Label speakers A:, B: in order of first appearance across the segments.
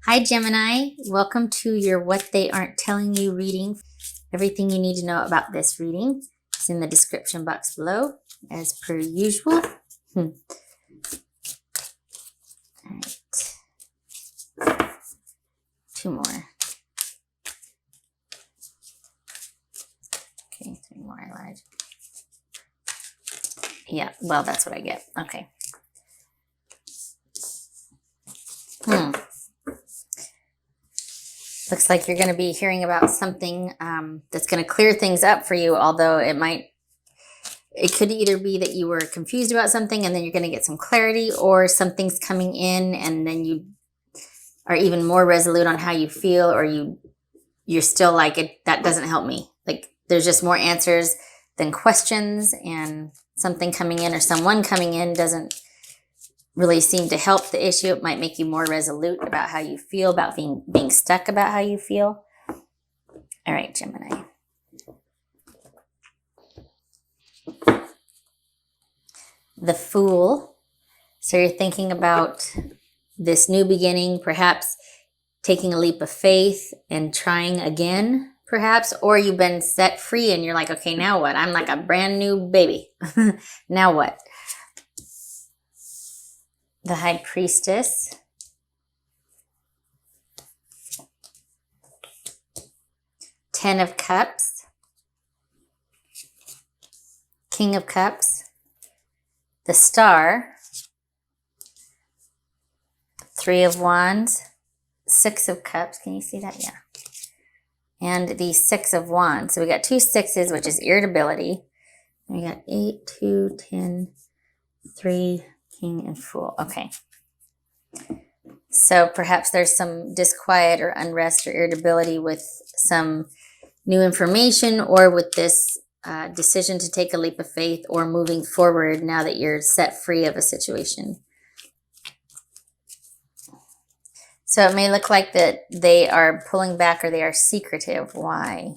A: Hi Gemini, welcome to your What They Aren't Telling You reading. Everything you need to know about this reading is in the description box below, as per usual. All right, two more. Okay, three more, I lied. Yeah, well, that's what I get. Okay. Looks like you're going to be hearing about something that's going to clear things up for you, although it could either be that you were confused about something and then you're going to get some clarity, or something's coming in and then you are even more resolute on how you feel, or you're still like, that doesn't help me. Like there's just more answers than questions, and something coming in or someone coming in doesn't really seem to help the issue. It might make you more resolute about how you feel, about being stuck about how you feel. All right, Gemini. The Fool. So you're thinking about this new beginning, perhaps taking a leap of faith and trying again, perhaps, or you've been set free and you're like, okay, now what? I'm like a brand new baby. Now what? The High Priestess. Ten of Cups. King of Cups. The Star. Three of Wands. Six of Cups. Can you see that? Yeah. And the Six of Wands. So we got two sixes, which is irritability. And we got 8, 2, 10, 3, King and Fool. Okay. So perhaps there's some disquiet or unrest or irritability with some new information, or with this decision to take a leap of faith, or moving forward now that you're set free of a situation. So it may look like that they are pulling back, or they are secretive. Why?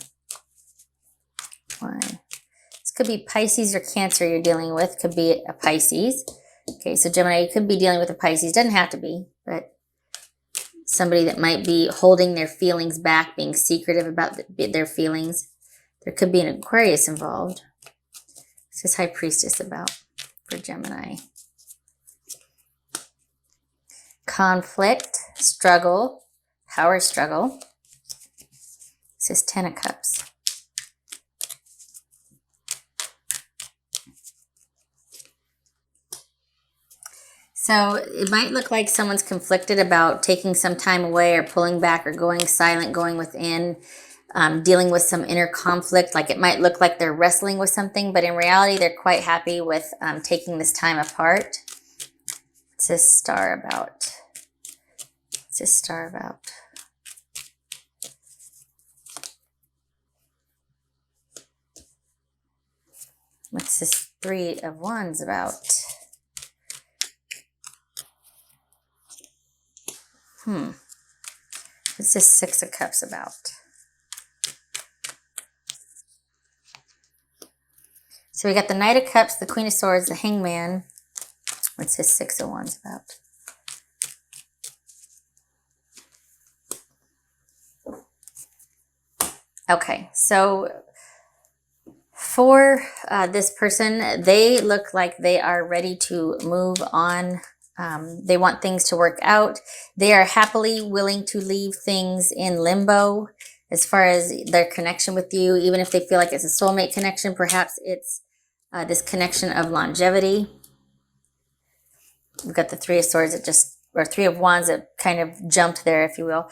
A: Why? This could be Pisces or Cancer you're dealing with. Could be a Pisces. Okay, so Gemini, you could be dealing with a Pisces. Doesn't have to be, but somebody that might be holding their feelings back, being secretive about their feelings. There could be an Aquarius involved. What's this High Priestess about for Gemini? Conflict, struggle, power struggle. This is Ten of Cups. So it might look like someone's conflicted about taking some time away, or pulling back, or going silent, going within, dealing with some inner conflict. Like it might look like they're wrestling with something, but in reality, they're quite happy with taking this time apart. What's this Star about? What's this Star about? What's this Three of Wands about? What's this Six of Cups about? So we got the Knight of Cups, the Queen of Swords, the Hangman. What's this Six of Wands about? Okay, so for this person, they look like they are ready to move on. They want things to work out. They are happily willing to leave things in limbo as far as their connection with you, even if they feel like it's a soulmate connection. Perhaps it's this connection of longevity. We've got the Three of Swords or Three of Wands that kind of jumped there, if you will.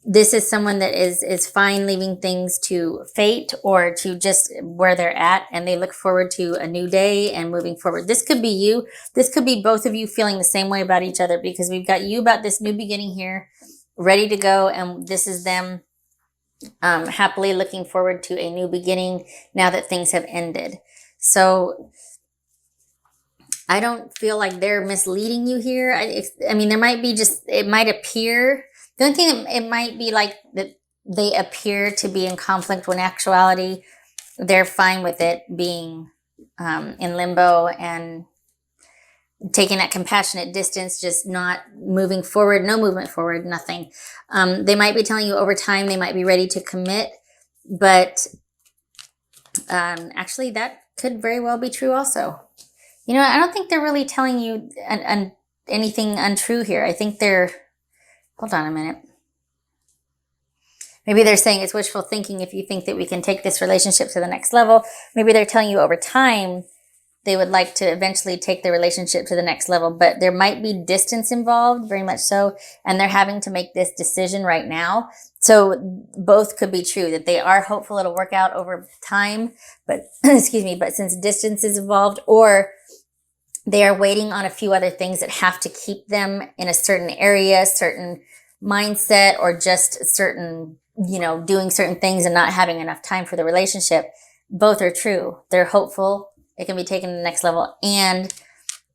A: This is someone that is fine leaving things to fate, or to just where they're at, and they look forward to a new day and moving forward. This could be you. This could be both of you feeling the same way about each other, because we've got you about this new beginning here, ready to go, and this is them happily looking forward to a new beginning now that things have ended. So I don't feel like they're misleading you here. I mean, there might be it might appear. The only thing, it might be like that they appear to be in conflict, when in actuality they're fine with it being in limbo, and taking that compassionate distance, just not moving forward, no movement forward, nothing. They might be telling you over time they might be ready to commit, but actually that could very well be true also. You know, I don't think they're really telling you anything untrue here. I think they're, hold on a minute. Maybe they're saying it's wishful thinking if you think that we can take this relationship to the next level. Maybe they're telling you over time they would like to eventually take the relationship to the next level, but there might be distance involved, very much so, and they're having to make this decision right now. So both could be true, that they are hopeful it'll work out over time, but excuse me, but since distance is involved, or they are waiting on a few other things that have to keep them in a certain area, certain mindset, or just certain, you know, doing certain things and not having enough time for the relationship. Both are true. They're hopeful it can be taken to the next level, and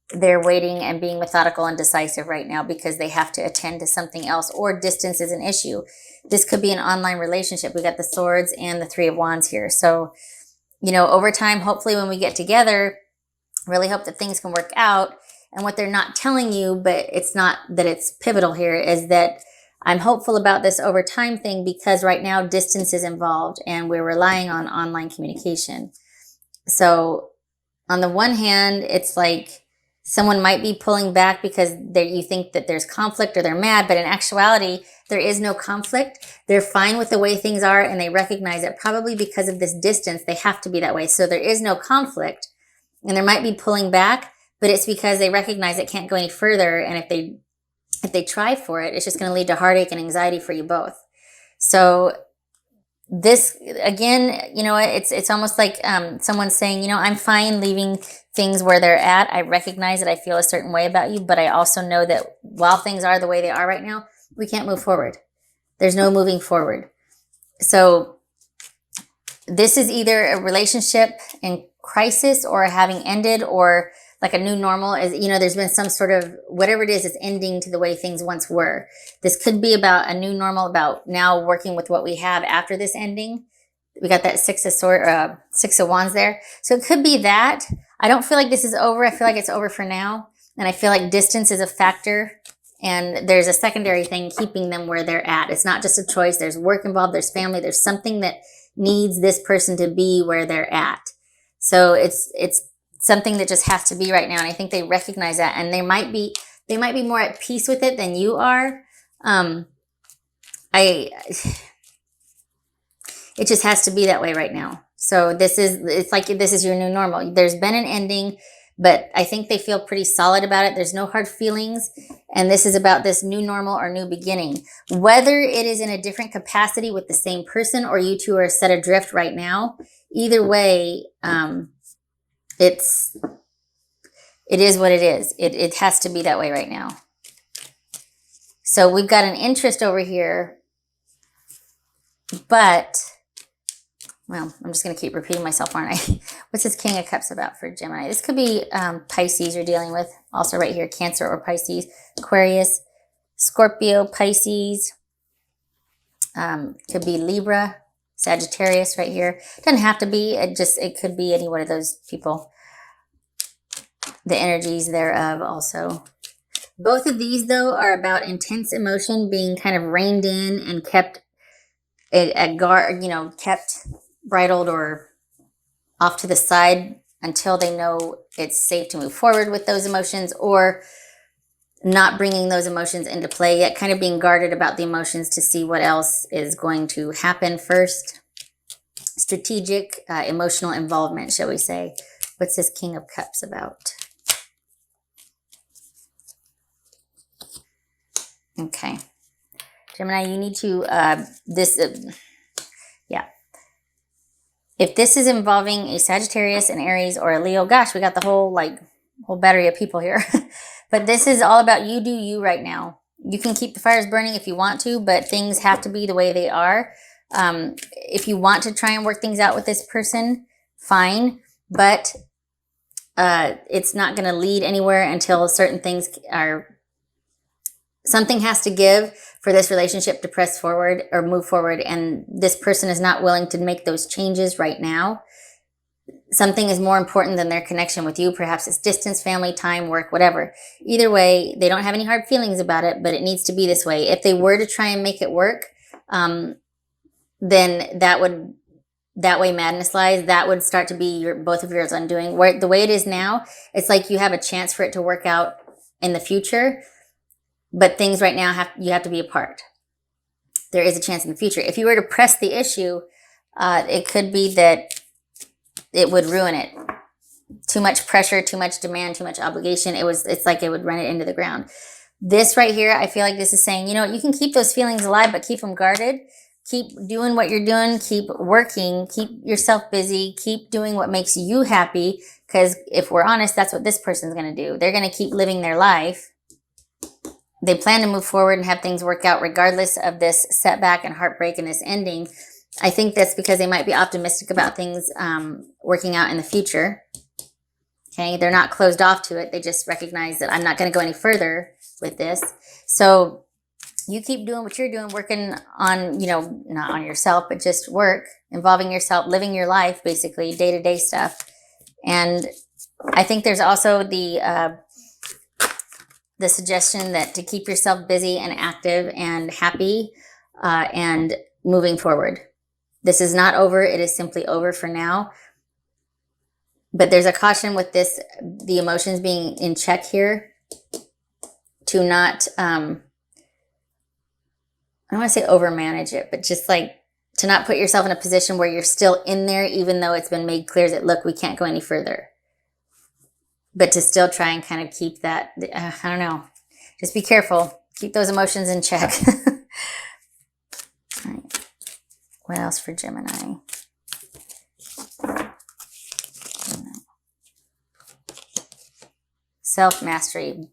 A: they're waiting and being methodical and decisive right now because they have to attend to something else, or distance is an issue. This could be an online relationship. We got the Swords and the Three of Wands here. So, you know, over time, hopefully when we get together, really hope that things can work out. And what they're not telling you, but it's not that it's pivotal here, is that I'm hopeful about this over time thing because right now distance is involved and we're relying on online communication. So on the one hand, it's like someone might be pulling back because you think that there's conflict or they're mad, but in actuality, there is no conflict. They're fine with the way things are, and they recognize that probably because of this distance, they have to be that way. So there is no conflict, and there might be pulling back, but it's because they recognize it can't go any further, and if they try for it, it's just going to lead to heartache and anxiety for you both. So this, again, you know, it's almost like someone's saying, you know, I'm fine leaving things where they're at. I recognize that I feel a certain way about you, but I also know that while things are the way they are right now, we can't move forward. There's no moving forward. So this is either a relationship in crisis or having ended, or like a new normal. Is, you know, there's been some sort of, whatever it is ending to the way things once were. This could be about a new normal, about now working with what we have after this ending. We got that Six of Wands there. So it could be that. I don't feel like this is over. I feel like it's over for now. And I feel like distance is a factor. And there's a secondary thing keeping them where they're at. It's not just a choice. There's work involved. There's family. There's something that needs this person to be where they're at. So it's something that just has to be right now. And I think they recognize that, and they might be more at peace with it than you are. It just has to be that way right now. So it's like this is your new normal. There's been an ending, but I think they feel pretty solid about it. There's no hard feelings. And this is about this new normal or new beginning. Whether it is in a different capacity with the same person, or you two are set adrift right now, either way, it is what it is. It has to be that way right now. So we've got an interest over here, but, well, I'm just going to keep repeating myself, aren't I? What's this King of Cups about for Gemini? This could be Pisces you're dealing with. Also right here, Cancer or Pisces, Aquarius, Scorpio, Pisces. Could be Libra, Sagittarius right here. Doesn't have to be. It could be any one of those people. The energies thereof also. Both of these, though, are about intense emotion being kind of reined in and kept at guard, you know, kept bridled or off to the side until they know it's safe to move forward with those emotions, or not bringing those emotions into play yet, kind of being guarded about the emotions to see what else is going to happen first. Strategic, emotional involvement, shall we say. What's this King of Cups about? Okay. Gemini, you need to, yeah. If this is involving a Sagittarius, an Aries, or a Leo, gosh, we got the whole battery of people here. But this is all about you do you right now. You can keep the fires burning if you want to, but things have to be the way they are. If you want to try and work things out with this person, fine. But it's not going to lead anywhere until certain things something has to give for this relationship to press forward or move forward. And this person is not willing to make those changes right now. something is more important than their connection with you. Perhaps it's distance, family, time, work, whatever. Either way, they don't have any hard feelings about it, but it needs to be this way. If they were to try and make it work, then that way madness lies. That would start to be both of yours undoing. Where the way it is now, it's like you have a chance for it to work out in the future, but things right now you have to be apart. There is a chance in the future. If you were to press the issue, it could be that it would ruin it. Too much pressure, too much demand, too much obligation. It's like it would run it into the ground. This right here, I feel like this is saying, you know, you can keep those feelings alive, but keep them guarded. Keep doing what you're doing. Keep working. Keep yourself busy. Keep doing what makes you happy. Because if we're honest, that's what this person's going to do. They're going to keep living their life. They plan to move forward and have things work out regardless of this setback and heartbreak and this ending. I think that's because they might be optimistic about things working out in the future. Okay, they're not closed off to it. They just recognize that I'm not going to go any further with this. So you keep doing what you're doing, working on, you know, not on yourself, but just work, involving yourself, living your life, basically, day-to-day stuff. And I think there's also the suggestion that to keep yourself busy and active and happy and moving forward. This is not over. It is simply over for now. But there's a caution with this, the emotions being in check here, to not, I don't want to say overmanage it, but just like to not put yourself in a position where you're still in there, even though it's been made clear that, look, we can't go any further. But to still try and kind of keep that, I don't know, just be careful. Keep those emotions in check. All right. What else for Gemini? Self-mastery.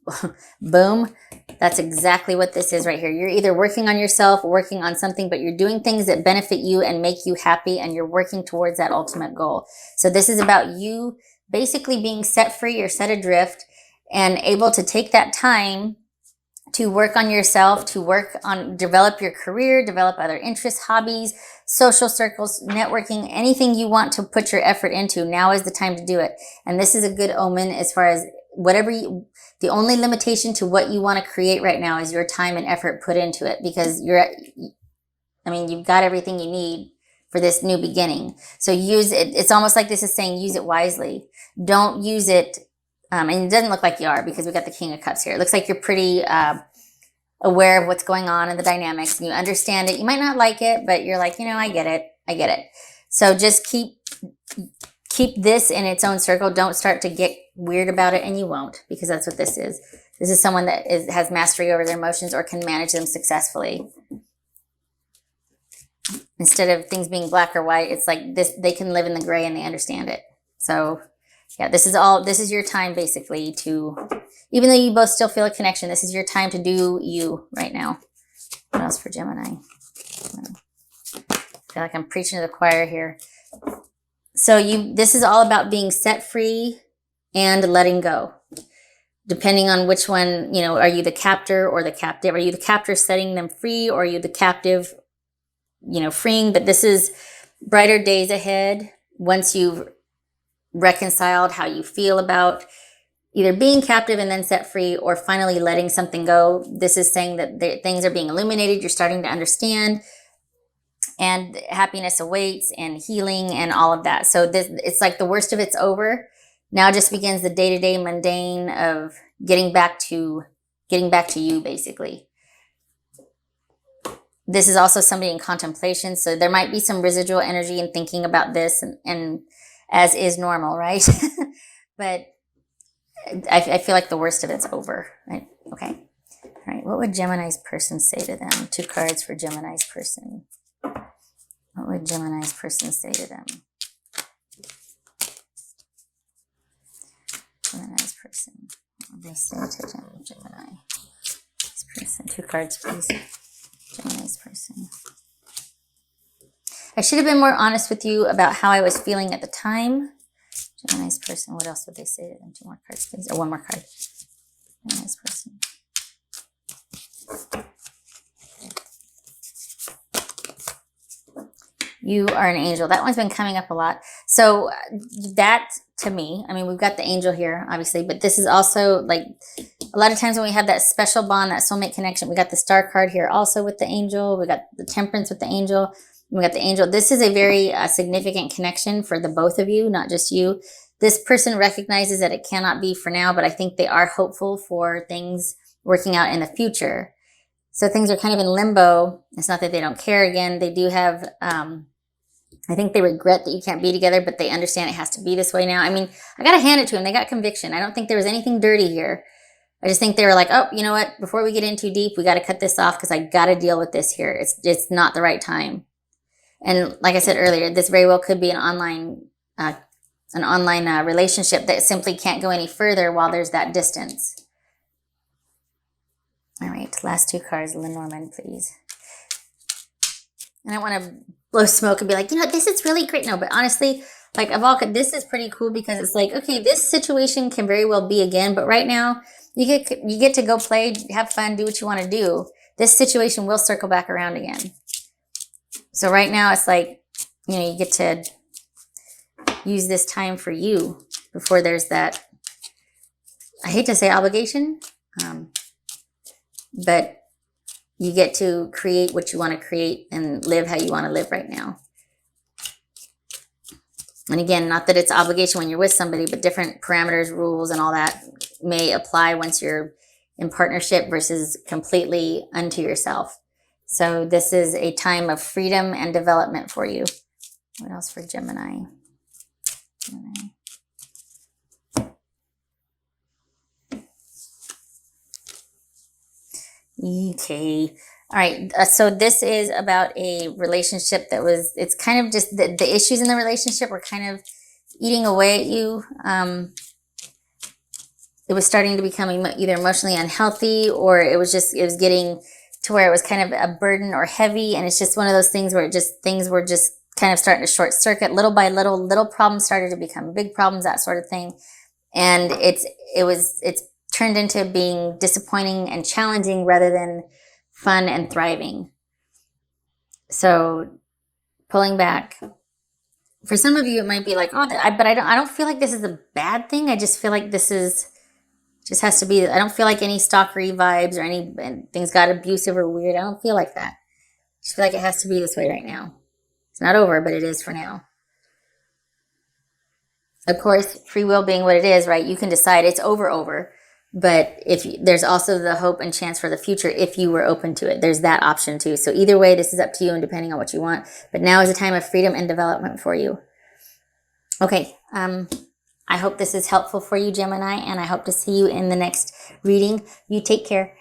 A: Boom. That's exactly what this is right here. You're either working on yourself, working on something, but you're doing things that benefit you and make you happy, and you're working towards that ultimate goal. So this is about you basically being set free or set adrift and able to take that time to work on yourself, to work on, develop your career, develop other interests, hobbies, social circles, networking, anything you want to put your effort into. Now is the time to do it. And this is a good omen as far as whatever you, the only limitation to what you want to create right now is your time and effort put into it, because you've got everything you need for this new beginning. So use it. It's almost like this is saying use it wisely. Don't use it. And it doesn't look like you are, because we got the King of Cups here. It looks like you're pretty aware of what's going on in the dynamics, and you understand it. You might not like it, but you're like, you know, I get it. I get it. So just keep this in its own circle. Don't start to get weird about it, and you won't, because that's what this is. This is someone that has mastery over their emotions or can manage them successfully. Instead of things being black or white, it's like this, they can live in the gray and they understand it. So yeah, this is your time basically to, even though you both still feel a connection, this is your time to do you right now. What else for Gemini? I feel like I'm preaching to the choir here. So this is all about being set free and letting go. Depending on which one, you know, are you the captor or the captive? Are you the captor setting them free, or are you the captive, you know, freeing? But this is brighter days ahead once you've reconciled how you feel about either being captive and then set free, or finally letting something go. This is saying that things are being illuminated. You're starting to understand, and happiness awaits, and healing, and all of that. So it's like the worst of it's over. Now just begins the day-to-day mundane of getting back to you, basically. This is also somebody in contemplation. So there might be some residual energy in thinking about this, and as is normal, right? But I feel like the worst of it's over, right? Okay. All right. What would Gemini's person say to them? 2 cards for Gemini's person. What would Gemini's person say to them? Gemini's person. What would they say to Gemini? This person. 2 cards, please. Gemini's person. I should have been more honest with you about how I was feeling at the time. Gemini's person. What else would they say to them? 2 more cards, please. Or 1 more card. Gemini's person. You are an angel. That one's been coming up a lot. So that, to me, I mean, we've got the angel here, obviously, but this is also like a lot of times when we have that special bond, that soulmate connection, we got the star card here also with the angel. We got the temperance with the angel. We got the angel. This is a very significant connection for the both of you, not just you. This person recognizes that it cannot be for now, but I think they are hopeful for things working out in the future. So things are kind of in limbo. It's not that they don't care. Again, they do have, I think they regret that you can't be together, but they understand it has to be this way now. I mean, I got to hand it to them. They got conviction. I don't think there was anything dirty here. I just think they were like, oh, you know what? Before we get in too deep, we got to cut this off because I got to deal with this here. It's not the right time. And like I said earlier, this very well could be an online relationship that simply can't go any further while there's that distance. All right, last two cards, Lenormand, please. And I want to blow smoke and be like, you know, this is really great. No, but honestly, like this is pretty cool because it's like, okay, this situation can very well be again, but right now you get to go play, have fun, do what you want to do. This situation will circle back around again. So right now it's like, you know, you get to use this time for you before there's that, I hate to say obligation, but you get to create what you want to create and live how you want to live right now. And again, not that it's obligation when you're with somebody, but different parameters, rules, and all that may apply once you're in partnership versus completely unto yourself. So this is a time of freedom and development for you. What else for Gemini? Okay. All right. So this is about a relationship that was, it's kind of just the issues in the relationship were kind of eating away at you. It was starting to become either emotionally unhealthy or it was getting to where it was kind of a burden or heavy. And it's just one of those things where things were just kind of starting to short circuit little by little problems started to become big problems, that sort of thing. And it's turned into being disappointing and challenging rather than fun and thriving. So pulling back. For some of you, it might be like, oh, but I don't feel like this is a bad thing. I just feel like this just has to be, I don't feel like any stalkery vibes or any things got abusive or weird. I don't feel like that. I just feel like it has to be this way right now. It's not over, but it is for now. Of course, free will being what it is, right? You can decide it's over. But if there's also the hope and chance for the future, if you were open to it, there's that option too. So either way, this is up to you and depending on what you want. But now is a time of freedom and development for you. Okay. I hope this is helpful for you, Gemini, and I hope to see you in the next reading. You take care.